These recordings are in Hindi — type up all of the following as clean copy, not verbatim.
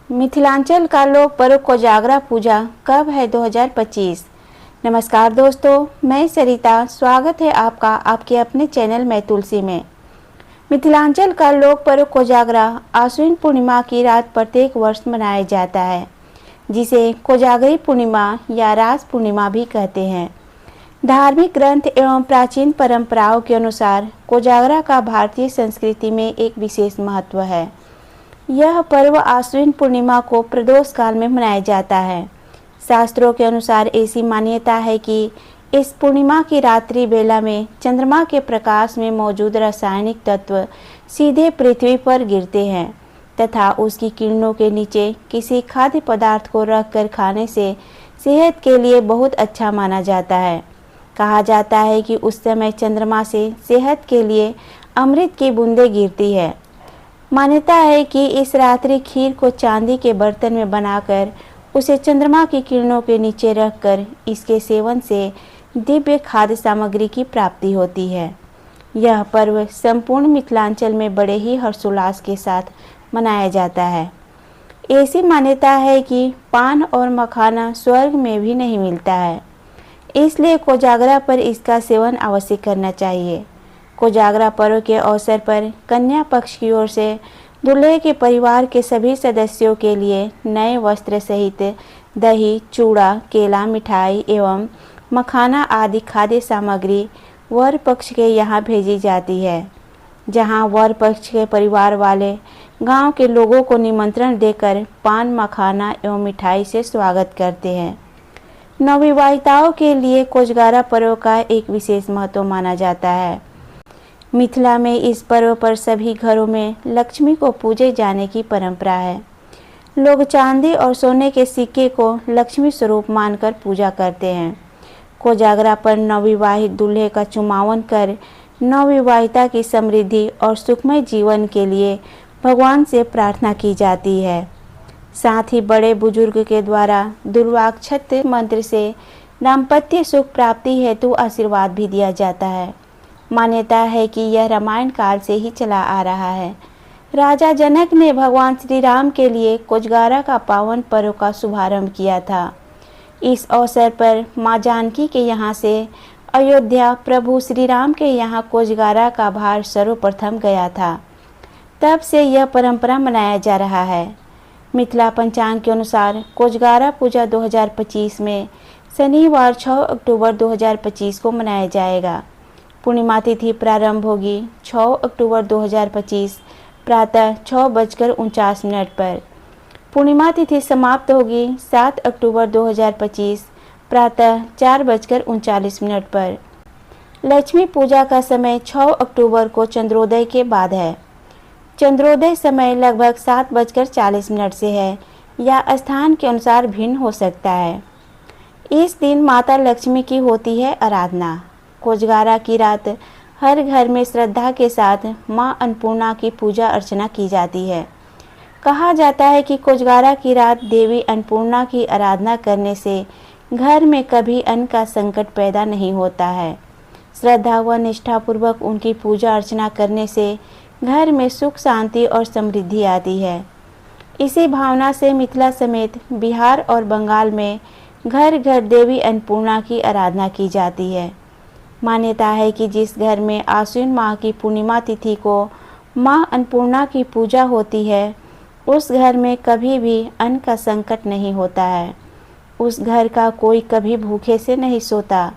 मिथिलांचल का लोक पर्व कोजागरा पूजा कब है 2025। नमस्कार दोस्तों, मैं सरिता। स्वागत है आपका आपके अपने चैनल में तुलसी में। मिथिलांचल का लोक पर्व कोजागरा आश्विन पूर्णिमा की रात प्रत्येक वर्ष मनाया जाता है, जिसे कोजागरी पूर्णिमा या रास पूर्णिमा भी कहते हैं। धार्मिक ग्रंथ एवं प्राचीन परंपराओं के अनुसार कोजागरा का भारतीय संस्कृति में एक विशेष महत्व है। यह पर्व आश्विन पूर्णिमा को प्रदोष काल में मनाया जाता है। शास्त्रों के अनुसार ऐसी मान्यता है कि इस पूर्णिमा की रात्रि बेला में चंद्रमा के प्रकाश में मौजूद रासायनिक तत्व सीधे पृथ्वी पर गिरते हैं तथा उसकी किरणों के नीचे किसी खाद्य पदार्थ को रखकर खाने से सेहत के लिए बहुत अच्छा माना जाता है। कहा जाता है कि उस समय चंद्रमा से सेहत के लिए अमृत की बूंदें गिरती है। मान्यता है कि इस रात्रि खीर को चांदी के बर्तन में बनाकर उसे चंद्रमा की किरणों के नीचे रखकर इसके सेवन से दिव्य खाद्य सामग्री की प्राप्ति होती है। यह पर्व संपूर्ण मिथिलांचल में बड़े ही हर्षोल्लास के साथ मनाया जाता है। ऐसी मान्यता है कि पान और मखाना स्वर्ग में भी नहीं मिलता है, इसलिए कोजागरा पर इसका सेवन अवश्य करना चाहिए। कोजागरा पर्व के अवसर पर कन्या पक्ष की ओर से दूल्हे के परिवार के सभी सदस्यों के लिए नए वस्त्र सहित दही, चूड़ा, केला, मिठाई एवं मखाना आदि खाद्य सामग्री वर पक्ष के यहाँ भेजी जाती है, जहाँ वर पक्ष के परिवार वाले गांव के लोगों को निमंत्रण देकर पान, मखाना एवं मिठाई से स्वागत करते हैं। नवविवाहिताओं के लिए कोजागरा पर्व का एक विशेष महत्व माना जाता है। मिथिला में इस पर्व पर सभी घरों में लक्ष्मी को पूजे जाने की परंपरा है। लोग चांदी और सोने के सिक्के को लक्ष्मी स्वरूप मानकर पूजा करते हैं। कोजागरा पर नवविवाहित दूल्हे का चुमावन कर नवविवाहिता की समृद्धि और सुखमय जीवन के लिए भगवान से प्रार्थना की जाती है। साथ ही बड़े बुजुर्ग के द्वारा दुर्वाक्षत मंत्र से दाम्पत्य सुख प्राप्ति हेतु आशीर्वाद भी दिया जाता है। मान्यता है कि यह रामायण काल से ही चला आ रहा है। राजा जनक ने भगवान श्री राम के लिए कोजागरा का पावन पर्व का शुभारंभ किया था। इस अवसर पर मां जानकी के यहाँ से अयोध्या प्रभु श्री राम के यहाँ कोजागरा का भार सर्वप्रथम गया था। तब से यह परंपरा मनाया जा रहा है। मिथिला पंचांग के अनुसार कोजागरा पूजा 2025 में शनिवार 6 अक्टूबर 2025 को मनाया जाएगा। पूर्णिमा तिथि प्रारंभ होगी 6 अक्टूबर 2025 प्रातः 6:49 पर। पूर्णिमा तिथि समाप्त होगी 7 अक्टूबर 2025 प्रातः 4:39 पर। लक्ष्मी पूजा का समय 6 अक्टूबर को चंद्रोदय के बाद है। चंद्रोदय समय लगभग 7:40 से है या स्थान के अनुसार भिन्न हो सकता है। इस दिन माता लक्ष्मी की होती है आराधना। कोजागरा की रात हर घर में श्रद्धा के साथ मां अन्नपूर्णा की पूजा अर्चना की जाती है। कहा जाता है कि कोजागरा की रात देवी अन्नपूर्णा की आराधना करने से घर में कभी अन्न का संकट पैदा नहीं होता है। श्रद्धा व निष्ठापूर्वक उनकी पूजा अर्चना करने से घर में सुख, शांति और समृद्धि आती है। इसी भावना से मिथिला समेत बिहार और बंगाल में घर घर देवी अन्नपूर्णा की आराधना की जाती है। मान्यता है कि जिस घर में आश्विन माह की पूर्णिमा तिथि को मां अन्नपूर्णा की पूजा होती है, उस घर में कभी भी अन्न का संकट नहीं होता है। उस घर का कोई कभी भूखे से नहीं सोता।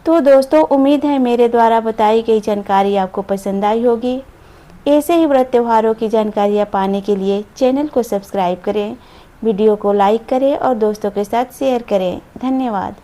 तो दोस्तों, उम्मीद है मेरे द्वारा बताई गई जानकारी आपको पसंद आई होगी। ऐसे ही व्रत त्योहारों की जानकारियाँ पाने के लिए चैनल को सब्सक्राइब करें, वीडियो को लाइक करें और दोस्तों के साथ शेयर करें। धन्यवाद।